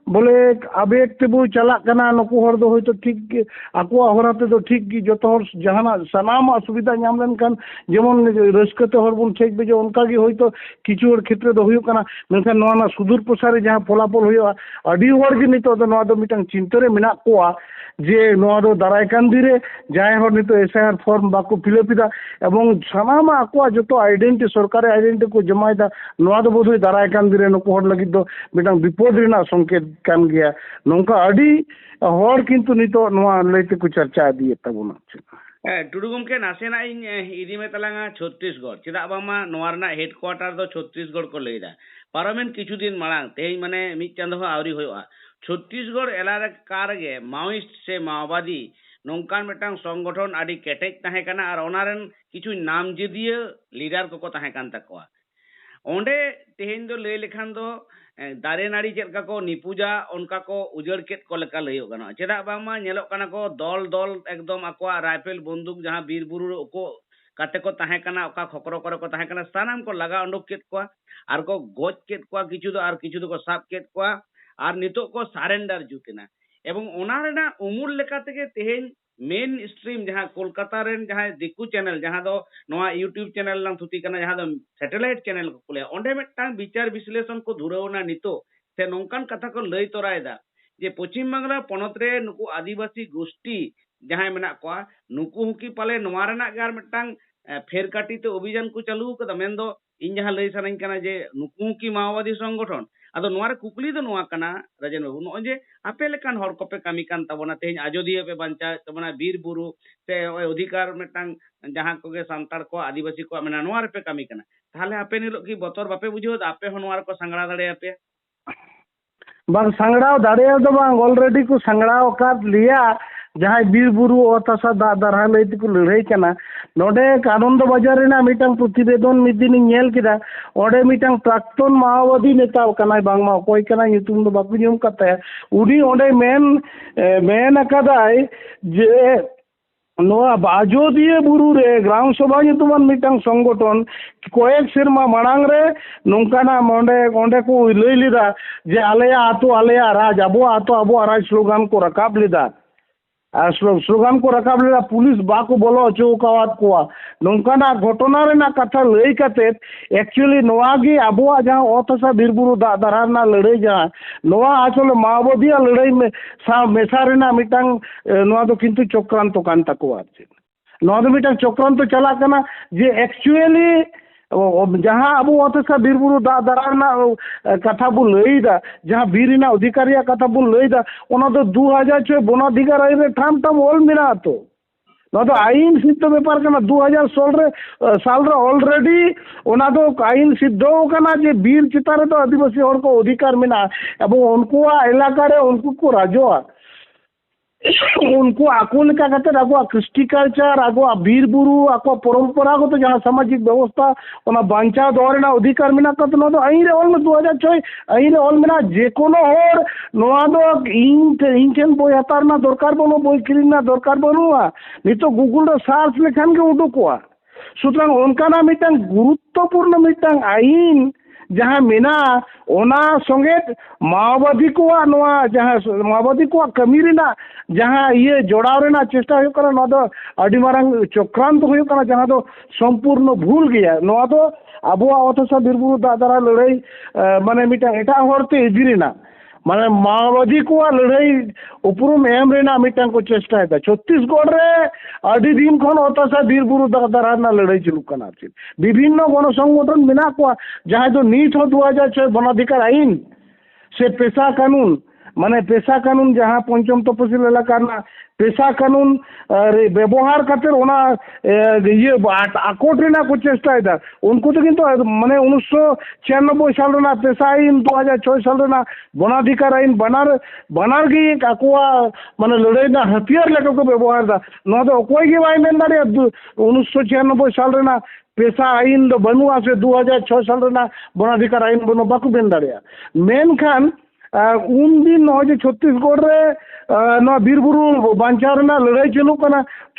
बोले आबेग तेबो चला कना नुकु हर दो होयतो ठीक आको होराते दो ठीक गी जतो हर जहाना सनाम असुविधा नाम लेन कान जेमन रस्कते हर बुन ठीक बेजे उनका गी होयतो किछु हर क्षेत्र दो हुयो कना मेनखान नोआ ना सुदूर प्रसारी जहां फलाफल हुयो अडी हर गी नितो दो नोआ दो मिटांग चिंता रे मेना कोआ जे नोआ दो दाराय कान दिरे जाय हर नितो एसआईआर फॉर्म बाको फिलअपिदा एवं सनाम आको जतो आइडेंटिटी सरकारी आइडेंटिटी को जमायदा नोआ दो बोधोय दाराय कान दिरे नुकु हर लगी दो मिटांग विपद रेना संकेत कान गया नोंका अडी हर किंतु नितो नोआ लैते को चर्चा दिए तबना टुडू गमके नासेना इन इदी में तलांगा छत्तीसगढ़ चेदा बामा नोआरना हेडक्वार्टर दो छत्तीसगढ़ को लेदा पार्लामेंट किछु दिन मांग तेज माने मिद चांदो आवरी होया छत्तीसगढ़ एलारे कारगे माओइस्ट से माओवादी नोंकान मेटांग संगठन आदि केटेज ताहे काना और ओनारेन किछु नाम जदिए लीडर को ताहे कान तकवा ओंडे तेहेन दो लय लेखान दो दारे नाड़ी चेलका को निपुजा उनका को उजड़ केट को लेका लयो गाना चेदा बामा नेलोक काना को दल एकदम आकोआ राइफल बंदूक जहां बीर बुरु को काते को ताहे काना ओका खकरो करे को ताहे काना सानाम को लगा अंडोक केट को आर को गोज केट को किछु दो को साब केट को आर नितो को सरेंडर जुतेना एवं ओना रेना उमुल लेका तेगे तेहेन मेन स्ट्रीम जहां कोलकाता रेन जहां दिकु चैनल जहां दो नोआ यूट्यूब चैनल लांग थुती कना जहां दो सैटेलाइट चैनल को खुले ओंडे मिटांग विचार विश्लेषण को धुरवना नितो से नोंकान कथा को लय तोरायदा जे पश्चिम बांग्ला पनत रे नुकु आदिवासी गोष्ठी जहां मेना को नुकु हुकी पाले नोआ रेना गार मिटांग फेरकाटी ते अभियान को चालू कदा मेन दो इन जहां लय सानाኝ कना जे नुकु हुकी माओवादी संगठन आदो नोआरे कुकली दो नोआ कना राजन बाबू नो जे आपे लेकान हर कोपे कामी कान तबना तेज आजोदिया पे बंचा तबना बीर बुरु से अधिकार मिटांग जहां कोगे सांतार को आदिवासी को मेना नोआरे पे कामी कना ताहले आपे निलो की बतर बापे बुझो आपे हो नोआर को संगड़ा दाड़े आपे बांग संगड़ाव दाड़े दो बांग ऑलरेडी को संगड़ाव का लिया जहां बीर बुरु अतासा दारहा लैते को लड़ाई कना नोडे आनंद बाजार रेना मिटांग प्रतिवेदन मिदिन नेल किदा ओडे मिटांग प्राक्तन माओवादी नेता कनाय बांगमा कोई कना युतुम दो बापु नियम कते उनी ओडे मेन अकादाय जे ᱱᱚᱣᱟ ᱟᱡᱚᱫᱤᱭᱟᱹ ᱵᱩᱨᱩ ᱨᱮ ᱜᱨᱟᱢ ᱥᱚᱵᱷᱟ ᱧᱩᱛᱩᱢᱟᱱ ᱢᱤᱫᱴᱟᱝ ᱥᱚᱝᱜᱚᱴᱷᱚᱱ ᱠᱚᱭᱮᱠ ᱥᱮᱨᱢᱟ ᱢᱟᱲᱟᱝ ᱨᱮ ᱱᱚᱝᱠᱟᱱᱟᱜ ᱚᱸᱰᱮ ᱠᱚ ᱞᱟᱹᱭ ᱞᱮᱫᱟ ᱡᱮ ᱟᱞᱮᱭᱟᱜ ᱟᱛᱳ ᱟᱞᱮᱭᱟᱜ ᱨᱟᱡᱽ, ᱟᱵᱚᱣᱟᱜ ᱟᱛᱳ ᱟᱵᱚᱣᱟᱜ ᱨᱟᱡᱽ ᱥᱞᱳᱜᱟᱱ ᱠᱚ ᱨᱟᱠᱟᱵ ᱞᱮᱫᱟ। আর স্লোগান को রাখাব লেদা পুলিশ বাকো বলো চৌকাওয়াত কোয়া নংকানাᱜ ঘটনা রেনাᱜ ᱠᱟᱛᱷᱟ ᱞᱟᱹᱭ ᱠᱟᱛᱮᱫ ᱮᱠᱪᱩয়ালি ᱱᱚᱣᱟ ᱜᱮ ᱟᱵᱚᱣᱟᱜ ᱡᱟᱦᱟᱸ ᱚᱛ ᱦᱟᱥᱟ ᱵᱤᱨ ᱵᱩᱨᱩ ᱫᱟᱜ ᱫᱟᱨᱦᱟ ᱨᱮᱱᱟᱜ ᱞᱟᱹᱲᱦᱟᱹᱭ ᱡᱟᱦᱟᱸ ᱱᱚᱣᱟ ᱟᱥᱚᱞᱮ ᱢᱟᱣᱵᱟᱫᱤᱭᱟᱜ ᱞᱟᱹᱲᱦᱟᱹᱭ ᱥᱟᱶ ᱢᱮᱥᱟ ᱨᱮᱱᱟᱜ ᱢᱤᱫᱴᱟᱝ ᱱᱚᱣᱟ ᱫᱚ ᱠᱤᱱᱛᱩ ᱪᱚᱠᱨᱟᱱᱛᱚ ᱠᱟᱱ ᱛᱟᱠᱚᱣᱟ। ᱱᱚᱣᱟ ᱫᱚ ᱢᱤᱫᱴᱟᱝ ᱪᱚᱠᱨᱟᱱᱛᱚ ᱪᱟᱞᱟᱜ ᱠᱟᱱᱟ ᱡᱮ ᱮᱠᱪᱩয়ালি जहाँ अब अतसा बीर बुरु दा दारा कथा बो लईदा जहाँ बीर अधिकारी कथा बो लईदा 2006 वनाधिकार आईन रे ठाम ठाम ऑल मेना तो आईन सिद्ध बेपार 2016 साल रे ऑलरेडी आईन सिद्ध जे बीर चितान तो आदिवासी हर को अधिकार मेना एवं उनको एलाका रे उनको को राजोआ उनको आको लेका कते आगो क्रिस्टी कल्चर आगो बीर बुरु आको परंपरागत जहाँ सामाजिक व्यवस्था ओना बांचा दोरेना अधिकार मेना कते नो आईन रे ऑल 2006 आईन रे ऑल मेना जे कोनो हर नोआ दो इन ठेन बोई हतार ना दरकार बनो बोई किरिन ना दरकार बनुआ नितो गूगल रे सार्च लेखान के उडुकोआ सुतरां ओनकाना मिटांग गुरुत्वपूर्ण मिटांग आईन जहाँ मेना ओना संगे माओवादी को जहाँ माओवादी को कमी रेना जहाँ ये जोड़ाव रेना चेष्टा हुई करा नोआ दो अडी मारंग चक्रांत हुई करा जहाँ दो संपूर्ण भूल गया नोआ दो अबुआ अथसा बिरबुरु दादारा लड़ाई माने मिटा एटा होरते इजिरेना माने माओवादी को लड़ाई उपरुम एम रेना मिटांग को चेष्टा है छत्तीसगढ़ रे अडी दिन खन अतसा बीरबुरु दादारा ना लड़ाई चलू कना विभिन्न गण संगठन मेना को जहाँ जो नीट हो 2006 वनाधिकार आईन से पेशा कानून माने पेशा कानून जहाँ पंचम तपसिल एलाका पेशा कानून व्यवहार करते ये आकोट को चेष्टा है उनको तो किंतु माने 1996 साल रेना पेशा आईन 2006 साल रेना वनाधिकार आईन बनार गे आकोआ माने लड़ाई ना हथियार लेका को व्यवहार दा नो दो कोई गे बाय मेन दाड़े 1996 साल रेना पेशा आईन दो बनुआ से 2006 साल रेना वनाधिकार आईन बनो बाकु बेन दाड़े मेन खान उन दिन जो छत्तीसगढ़ रे बीरबुरु बांचाव लड़ाई चलू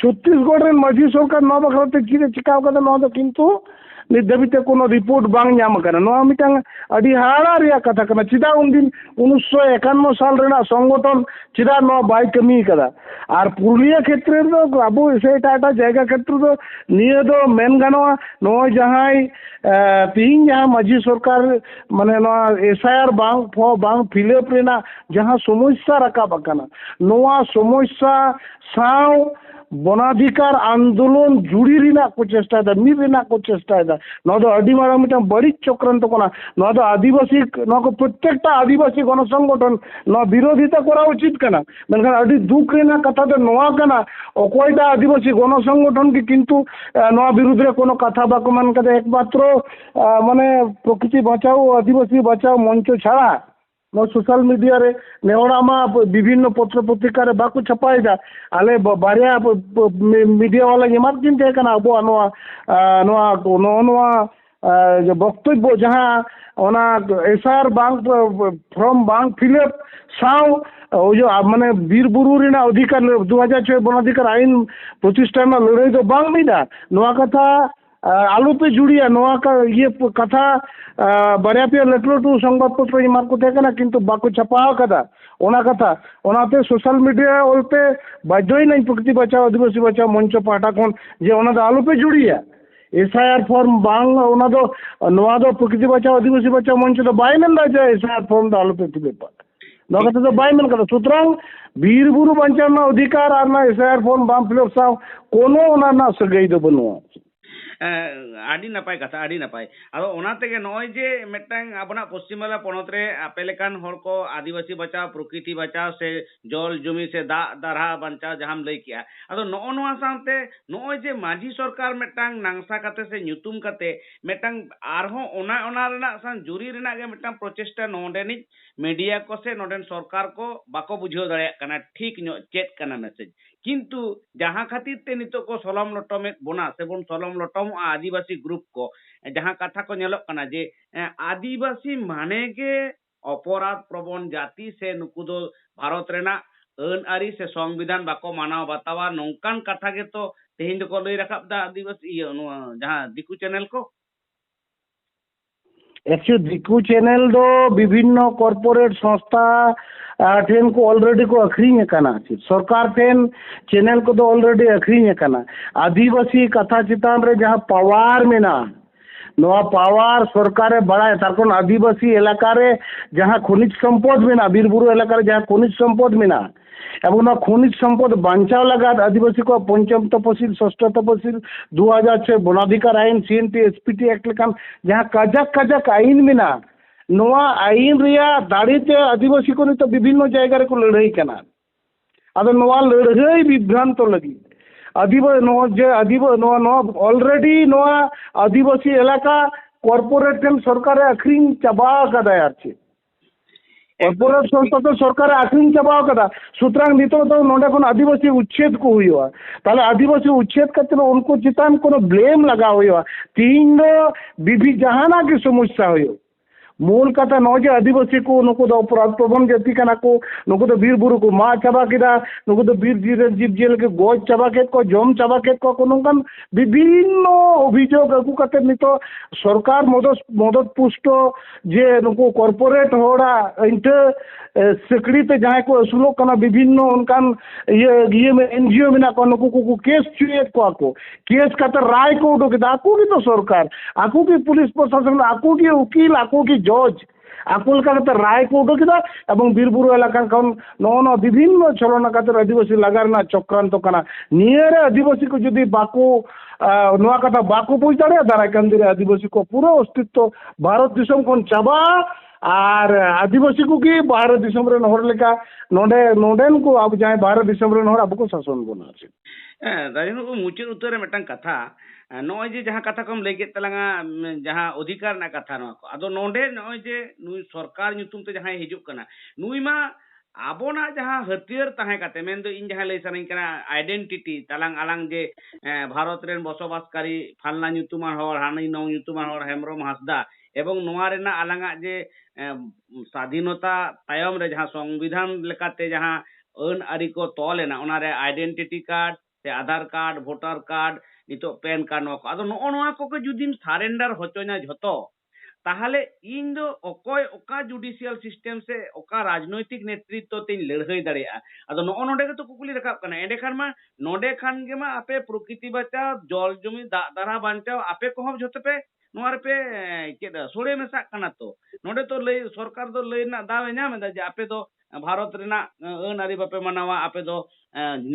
छत्तीसगढ़ रे माझी सरकार नौ बखराते चीज चिकाव किंतु नित धाबीते कोनो रिपोर्ट बांग नाम मिटांग अड़ी हाड़ा कथा चिदा उन दिन 1951 साल रेना संगठन चिदा नो बाय कमी कदा और पुरुलिया क्षेत्र दो अब से टाटा जायगा क्षेत्र दो निये दो मेन गानोआ नो जहां तीन जहां माझी सरकार माने नो एसआईआर बांग फिलअप रेना जहां समस्या रकाब कना नोआ समस्या साव वनाधिकार आंदोलन जुड़ी रेना को चेष्टा है मिल रेना को चेष्टा है नो दो अडी मारा मिटा बड़ी चक्रांत कोना नो दो आदिवासी नो को प्रत्येकटा आदिवासी गण संगठन नो विरोधिता करा उचित कना मेनखान अडी दुख रेना कथा दो नोआ कना ओकोयटा आदिवासी गण संगठन की किंतु नो विरुद्ध रे कोनो कथा बाको मान कदे एकमात्र माने प्रकृति बचाओ आदिवासी बचाओ मंच छाड़ा नो सोशल मीडिया रे नेवड़ामा विभिन्न पत्र पत्रिका रे बाको छपाइदा आले बारिया मीडिया वाला एमात किन ते कना अबो नोआ जो वक्तव्य जहाँ ओना एसआर बांग फॉर्म बांग फिलअप साव जो माने बीर बुरु रेना अधिकार 2006 वनाधिकार आईन प्रतिष्ठा में लड़ाई तो बांग मिदा नोआ कथा आलू पे जुड़िया नोआ का ये कथा बारिया पे लटू संबाद पत्र इमान को देखना किंतु बाको छपा कदा ओना कथा ओनाते सोशल मीडिया ओलते बाध्य नहीं प्रकृति बचाओ आदिवासी बचाओ मंच पाटा कोन जे ओना आलू पे जुड़िया एसआईआर फॉर्म बांग ओना दो नोआ दो प्रकृति बचाओ आदिवासी बचाओ मंच तो बाय मेन दा जे एसआईआर फॉर्म दा आलू पे फिलअप नोआ कथा तो बाय मेन कदा सुतरांग बीर बुरु बंचाना अधिकार आरना एसआईआर फॉर्म बांग फिलअप साव कोनो ओना ना सगई दो बनुआ आड़ी नपाय कथा आड़ी नपाय आदो ओना तेगे नय जे मेटांग आपना पश्चिम बांग्ला पनत रे आपे लेकान हर को आदिवासी बचाव प्रकृति बचाव से जल जमी से दा दारहा बचाव जहां लई किया आदो नो नोआ सानते नय जे माझी सरकार मेटांग नांगसा काते से न्युतुम काते मेटांग आरहो ओना ओना रेना सान जुरी रेना गे मेटांग प्रचेष्टा नोडेनी मीडिया को से नोडेन सरकार को बाको बुझाव दाड़े कना ठीक नो चेक कना मैसेज किंतु जहां खातिर ते नितो को सलम लटमे बोना से बोन सलम लटम आदिवासी ग्रुप को जहां कथा को नेलो कना जे आदिवासी माने के अपराध प्रवण जाति से नुकु दो भारत रेना ᱟᱹᱱ ᱟᱹᱨᱤ ᱥᱮ ᱥᱚᱝᱵᱤᱫᱷᱟᱱ ᱵᱟᱠᱚ ᱢᱟᱱᱟᱣ ᱵᱟᱛᱟᱣᱟ ᱱᱚᱝᱠᱟᱱ ᱠᱟᱛᱷᱟ ᱜᱮᱛᱚ ᱛᱮᱦᱮᱧ ᱫᱚᱠᱚ ᱞᱟᱹᱭ ᱨᱟᱠᱟᱵ ᱫᱟ ᱟᱹᱫᱤᱵᱟᱹᱥᱤ ᱱᱚᱣᱟ ᱡᱟᱦᱟᱸ ᱫᱤᱠᱩ ᱪᱮᱱᱮᱞ ᱠᱚ। एक्चुअली दिकू चैनल दो विभिन्न कॉर्पोरेट संस्था ठेन को ऑलरेडी को अखरीन करना सरकार ठेन चैनल को दो ऑलरेडी अखरीन करना आदिवासी कथा चितान रे जहां पावर मेना नवा पावर सरकारे बड़ाए तारकोन आदिवासी इलाका रे जहां खनिज संपद मेना बीरबुरु इलाका रे जहां खनिज संपद मेना এবং খনিজ সম্পদ বাঁচাও লাগাত আদিবাসী কো পঞ্চম তপশিল ষষ্ঠ তপশিল 2006 বনাধিকার আইন সিএনটি এসপিটি এক লেখান যাহা কাজাক কাজাক আইন মেনা নোয়া আইন রিয়া দাড়িতে আদিবাসী কো নিত বিভিন্ন জায়গা রে কো লড়াই কানা আদো নোয়া লড়াই বিভ্রান্ত লাগি অলরেডি নোয়া আদিবাসী এলাকা কর্পোরেট সরকারে আখরিন চাবা কাদায় আছে कॉर्पोरेट संस्था तो सरकार आखिरी चाबा कदा सुतरां नितो तो नोडे कोन आदिवासी उच्छेद को हुआ ताले आदिवासी उच्छेद करते उनको चितान कोनो ब्लेम लगा हुआ तीन विधि जहाना की समस्या हुई मूल कथा नौजे आदिवासी को नुको दो प्रबंध जाति कना को नुको दो बीर बुरु को मा चाबा किदा नुको दो बीर जीव जेल के गोज चाबा के को जम चाबा के को नोंकन विभिन्न अभियोग अगु कते नितो सरकार मदद पुष्ट जे नुको कॉर्पोरेट होड़ा इंट सिकड़ी ते जहां को असुलो कना विभिन्न उनकान ये में एनजीओ में ना को नुको को केस चुएत को केस का तो राय को उठो के आकू की तो सरकार आकू की पुलिस प्रशासन आकू की वकील आकू की जज आकुल का राय को उठो किदा एवं बीरबुरु इलाका कौन नौन विभिन्न छलना का आदिवासी लगारना चक्रांत कना नियर आदिवासी को जदि बाको नवा कथा बाको बुझ दाड़े दारा कंदी आदिवासी को पूरा अस्तित्व भारत दिसम कोन चाबा और आदिवासी को की भारत दिसम रे नहर लेका नोडे नोडेन को अब जाए भारत दिसम रे नहर अब को शासन बना छे राजेंद्र को मुचाद उत्तर रे मिटन कथा नॉय जे जहां कथा कम लेके तलंगा जहां अधिकार ना कथा न को अदो नोडे नॉय जे नुई सरकार ᱧᱩᱛᱩᱢ ते जहां हिजुक कना नुई मा आबोना जहां हथियार ताहे काते मेन दो इन जहां लई सानई कना आइडेंटिटी तलांग आलांग जे भारत रेन बसोबासकारी फालना ᱧᱩᱛᱩᱢᱟन हर हानि नौ ᱧᱩᱛᱩᱢᱟन हर हेमरम हासदा एवं नोआ रेना आलांगा जे स्वाधीनता तायम रे जहां संविधान लेकाते जहां अन आरी को तोलेना ओना रे आइडेंटिटी कार्ड से आधार कार्ड वोटर कार्ड नितो पैन कार्ड नो आदो नो नोआ को जुदिम सरेंडर होचोना झतो ताहले इन दो ओकोय ओका जुडिशियल सिस्टम से ओका राजनैतिक नेतृत्व तीन लड़ाई दाड़िया आदो नो नोडे तो कुकुली रकाब कना एंडे खान मा नोडे खान गे मा आपे प्रकृति बचाओ जल जमी दारा बांचाओ आपे को हम झते पे नोआर पे के सोड़े मेसा कना तो नोडे तो लई सरकार दो लई ना दावे नाम दा जे आपे दो भारत रेना अन आरी बापे मनावा आपे दो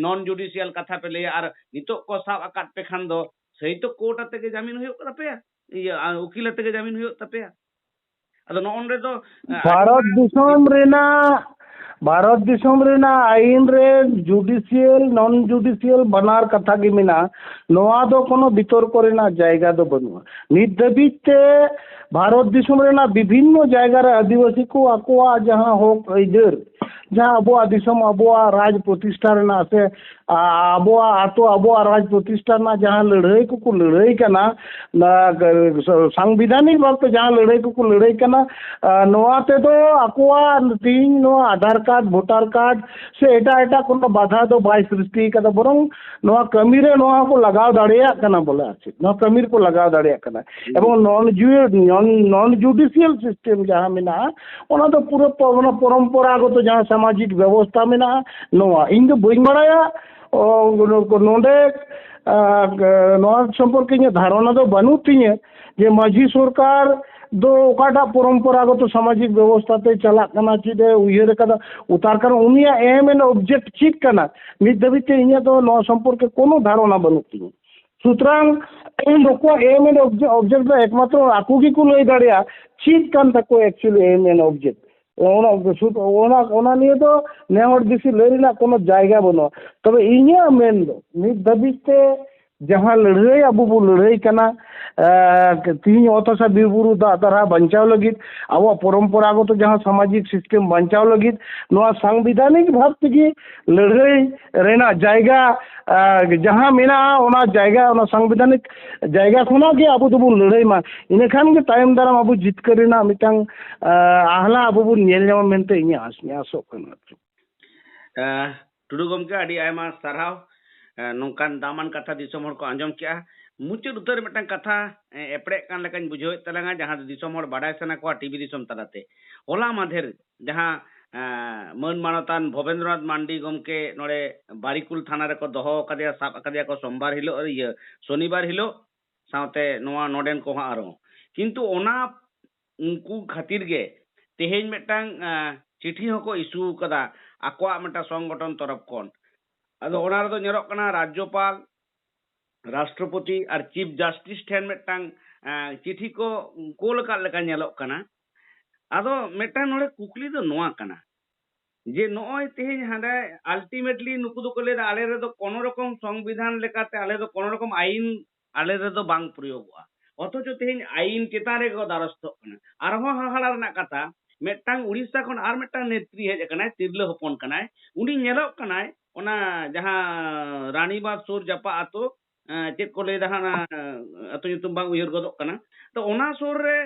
नॉन जुडिशियल कथा पे ले आर नितो को साब आकाट पे खान दो सही तो कोर्ट आते के जमीन हुयो तपे उकिल आते के जमीन हुयो तपे अदो नॉन रे तो भारत दिसम रेना आईन रे जुडिशियल नॉन जुडिशियल बनार कथा की मिना नोआ दो कोनो बितर्क रेना जायगा दो बनुआ नित दबिते भारत दिसम रेना विभिन्न जायगा रे आदिवासी को आकोआ जहां हो इधर जहां अबोआ दिसम अबोआ राज प्रतिष्ठा रेना से अबोआ आतो अबोआ राज प्रतिष्ठा ना जहां लड़ाई को लड़ाई कना संवैधानिक भाव जहां लड़ाई को लड़ाई कना नोआ ते दो आकोआ तीन नो आधार कार्ड वोटर कार्ड से एटा कोनो बाधा दो बाय सृष्टि कदा बरং नोआ कमी रे नोआ को लगाव दाड़िया कना बोले आछे नोआ कमी को लगाव दाड़िया कना एवं नॉन जुडिशियल सिस्टम जहां मेना ओना तो पूरा परंपरागत जहां सामाजिक व्यवस्था मेना नोआ इन दो बई बड़ाया नोडे नोआ संपर्क धारणा दो बनू तीन जे माझी सरकार दो ओकाटा परंपरागत सामाजिक व्यवस्था ते चला कना चिदे उयहर कदा उतार कर उनिया एम एन ऑब्जेक्ट चिक कना नित दबिते इया तो नो संपर्क कोनो धारणा बनू तीन सुतरां इन लोको एम एन ऑब्जेक्ट दो एकमात्र आकू की को लई दाड़िया चिक कान तको एक्चुअली एम एन ऑब्जेक्ट ओना निये तो नेहर दिसी लैरिना कोनो जायगा बनो तबे इनिया मेन दो नित दबिते जहां लड़ाई अब बो लड़ाई कना तीन अतसा बीरबुरु दारा बचाव लगित अब परंपरागत जहां सामाजिक सिस्टम बचाव लगित नोआ संवैधानिक भाव तेगी लड़ाई रेना जायगा जहां मेना ओना जायगा ओना संवैधानिक जायगा खुना के अब तो लड़ाई मा इने खान के टाइम दाराम अब जितकरेना मिटांग आहला अब बो नेल ᱧᱟᱢ मेनते इने आसो कना टुडू गमके आदि आयमा सारहाव नोंकान दामान कथा दिसोम हर को आंजम किया मुचाद उतर मिटन कथा एपड़े कान लेकान बुझाव तलांगा जहां दिसोम हर बाडाय सना को टीवी दिसोम तलाते होला माधेर जहां मन मानतान भवेंद्रनाथ मांडी गमके नोड़े बारिकुल थाना रे को दोहो कदिया साब कदिया को सोमवार हिलो इय शनिवार हिलो सावते नोआ नोडेन को आरो किंतु ओना उनको खातिर गे तेहेन मिटन चिठी हको इशू कदा आकोआ मिटा संगठन तरफ कोन अदो ओना रे नेरो कना राज्यपाल राष्ट्रपति और चीफ जस्टिस ठेन मिटन चिठी को कोल का लेका नेलोक कना अदो मिटन नोड़े कुकली दो नोआ कना जे नोय तेहेन हांडे अल्टीमेटली नुकु दो कोले आले रे दो कोनो रकम संविधान लेकाते आले दो कोनो रकम आईन आले रे दो बांग प्रयोगवा अथच तेहेन आईन चेतान रे को दारस्थ कना आरहो हाहाड़ा रना कथा मिटन उड़ीसा खन आर मिटन नेत्री हेज कनाय तिरले हपन कनाय उनी नेलोक कनाय ओना जहां रानीबाग सुर जपा आतो चेक को ले दहाना अतो युतुम बांग उयर गदो कना तो ओना सुर रे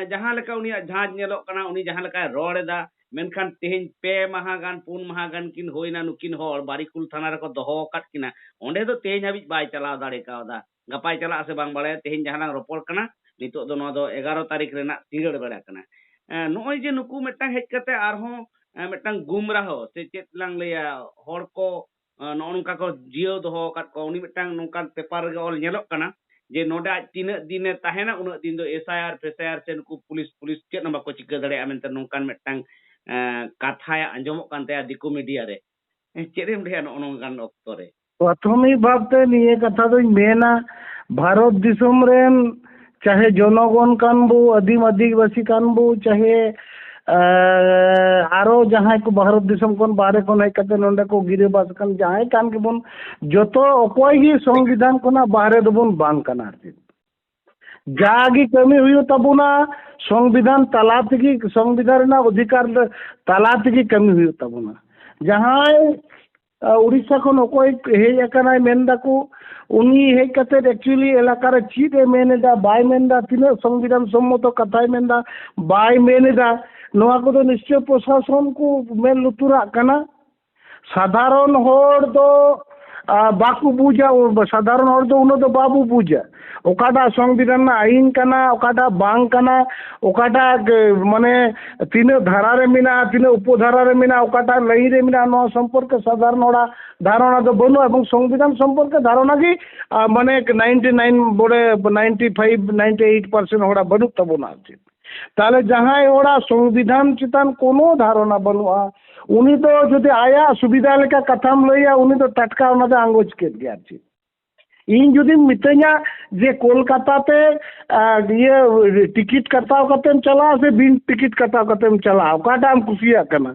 जहां लेका उनी जहां नेलोक कना उनी जहां लेका रोड़ेदा मेनखान तेहेन पे माहा गान पुन माहा गान किन होइना नुकिन हर बारिकुल थाना रे को दोहो काट किना ओंडे दो तेहेन हाबि बाय चलाव दाड़े कावदा गपाय चला से बांग बाड़े तेहेन जहां रोपड़ कना नितो दो नो दो 11 तारीख रेना तिगड़ बेड़ा कना नोय जे नुकु मिटन हेज कते आरहो मिटन गुमराह से चेत लांग लेया हर को नोनका को जियो दोहो काट को उनी मिटन नोंकान पेपर गे ऑल नेलोक कना जे नोडा तीन दिन ताहेना उन दिन दो एसआईआर फेसआईआर से नुकु पुलिस चेत न बाको चिका दड़े आमेनते नोंकान मिटन कथा आंजमो कानते दिकु मीडिया रे चेरेम रे नोनगान ऑक्तो रे प्रथमी भावते निये कथा दो मेना भारत दिसम रेन चाहे जनगण कानबो आदिम आदिवासी कानबो चाहे आरो जहां को भारत दिसम कोन बारे कोन है कते नोंडे को गिरेबास कान जहां कान के बन जतो अकोय ही संविधान कोना बारे दबन बांग काना जागी कमी हुई तबुना संविधान तलात की संविधान ना अधिकार तलात की कमी हुई तबुना जहां उड़ीसा खन अकोय हेज अकनाय मेनदा को उनी हेज कते एक्चुअली इलाका रे चीज मेनेदा बाय मेनदा तिना संविधान सम्मत कथाय मेनदा बाय मेनेदा नोआ को तो निश्चय प्रशासन को मेन लुतुरा कना साधारण होड़ दो बाकू बुझा साधारण होड़ दो उन दो बाबू बुझा ओकाटा संविधान ना आईन कना ओकाटा बांग कना ओकाटा माने तीन धारा रे मिना तीन उपधारा रे मिना ओकाटा लई रे मिना नो संपर्क साधारण होड़ा धारणा तो बनो एवं संविधान संपर्क धारणा की माने 99 बोले 95 98% होड़ा बनु तबना ताले जहां होड़ा संविधान चितान कोनो धारणा बनुआ उनी तो जदि आया सुविधा लेका कथाम लइया उनी तो टटका उना दे आंगोज के गया छी इन जदि मितኛ जे कोलकाता ते ये टिकट कटाव कतेम चला से बिन टिकट कटाव कतेम चला ओकाटा हम कुसिया कना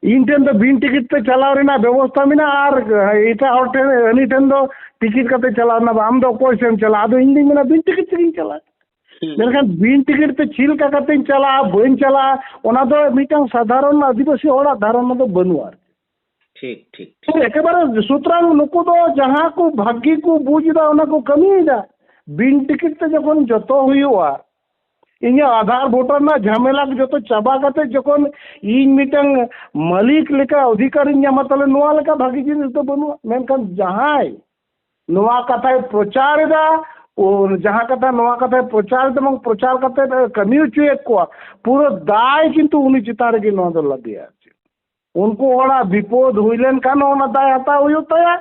इन टेन तो बिन टिकट ते चलाव रेना व्यवस्था मिना are Etah hotel any ten दो टिकट कते चलाव ना आम दो कोई सेम चला आदो इन दिन मिना बिन टिकट से चला मेनखान बिन टिकट ते चिल का कते चला बन चला ओना दो मिटन साधारण आदिवासी होड़ा धारणा तो बनुआ ठीक ठीक एकेबारे सूत्रांग नुकु दो जहां को भाग्य को बुझदा ओना को कमीदा बिन टिकट ते जखन जतो हुआ इन आधार वोटर ना झमेला जो चाबा करते जखन इन मिटन मालिक लेका अधिकारी ᱧᱟᱢᱟ तले नोआ लेका भागी जिनिस तो बनुआ मेनखान जहां नोआ कथा प्रचार दा और जहां कथा नोआ कथा प्रचार दमंग प्रचार करते कमी हुए को पूरा दाय किंतु उनी चितार के नोआ दो लगिया उनको ओड़ा विपद हुईलेन कान ओना दाय हता हुयुताया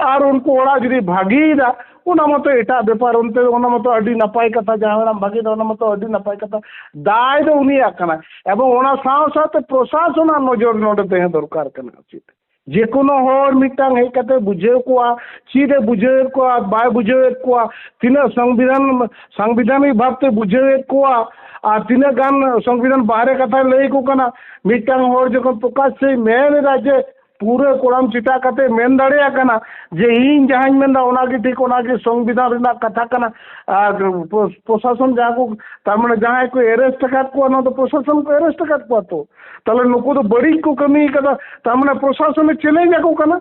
और उनको ओड़ा जदि भागीदा ओना मतो एटा व्यापार उनते ओना मतो अडी नपाय कथा जहां भागीदा ओना मतो अडी नपाय कथा दाय दो उनी आकना एवं ओना साव साथ प्रशासन नजर नोडे ते दरकार कना उचित जे कोनो होर मिटांग हे कते बुझे को चीरे बुझे को बाय बुझे को तिना संविधान भागते बुझे को आ तिना गान संविधान बाहरे कथा लई को कना मिटांग होर जखन प्रकाश से मेन राज्य पूरे कोड़ाम चिटा कते मेन दाड़िया कना जे इन जहां मेनदा ओना के ठीक ओना के संविधान रेना कथा कना प्रशासन जहां को तारमाने जहां को अरेस्ट कर को ना तो प्रशासन को अरेस्ट कर को तो तले नुकु तो बड़ी को कमी कदा तारमाने प्रशासन में चले जाको कना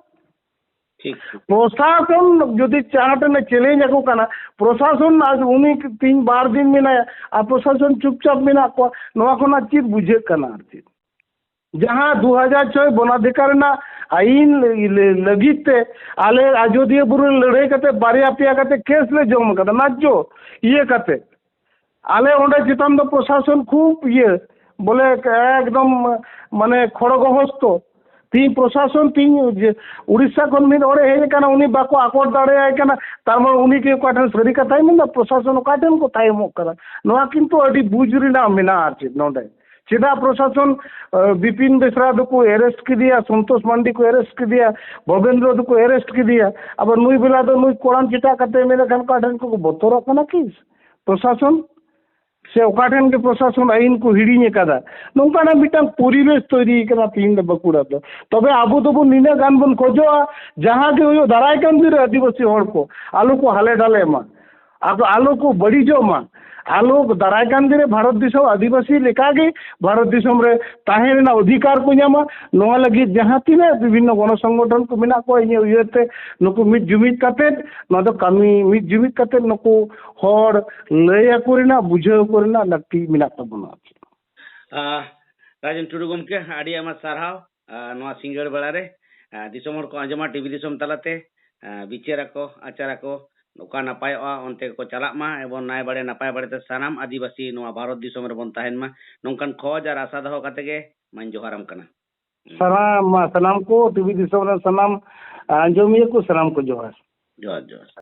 ठीक प्रशासन यदि चाहते ने चले जाको कना प्रशासन आज उनी 3-4 दिन में ना आ प्रशासन चुपचाप में ना को नवा को ना चीज बुझे कना जहाँ 2006 वनाधिकार आईन लगित ते आले अयोध्या बुरु लड़ाई करते बारिया पिया करते केस ले जम करते नाचो ये करते आले ओंडे चितान दो प्रशासन खूब ये बोले एकदम माने खड़गहस्त तीन प्रशासन तीन उड़ीसा खन मिद ओरे हेज काना उनी बाको आकोट दाड़े आय काना तारमन उनी के काठन सरी कथाय मिना प्रशासन काठन को तायमो करा नोआ किंतु अडी बुजुरिना मेना आछे नोंडे चेदा प्रशासन विपिन बेसरा को अरेस्ट की दिया संतोष मांडी को अरेस्ट की दिया भवेंद्र को अरेस्ट की दिया अब नुई बेला दो नुई कोड़ान चिटा करते मेरे खान काठन को बतोरा कना कि प्रशासन से ओकाठन के प्रशासन आईन को हिड़ी कदा नौकाना मिटांग परिवेश तैरी कना तीन बकुड़ा दो तबे आबो दबो निने गान बन खोजो जहां के हो दाराय कान दिन आदिवासी हड़ को आलू को हाले डाले मा अब आलू को बड़ी जो मा आलू दाराय कान दिन भारत दिसम आदिवासी लेका गे भारत दिसम रे ताहे ना अधिकार को न्यामा नोआ लगी जहां तिने विभिन्न गण संगठन को मिना को इयते नुकु मिट जुमित काते न दो कमी मिट जुमित काते नुकु हड़ लया कोरिना बुझाव कोरिना लक्ति मिना तबना राजन टुडू गमके आडी आमा सारहाव नोआ सिंगड़ बेला रे दिसम हड़ को आंजमा टीवी दिसम तलाते बिचारा को आचारा को नौका नपाय अंते को चला मा एवं नाय बड़े नपाय बड़े ते सानाम आदिवासी नोआ भारत दिसम रे बन ताहेन मा नोंकन खोज और आशा दहो काते गे मान जोहारम कना सलाम को टीवी दिसम रे सलाम आंजमिया को सलाम को जोहार जोहार जोहार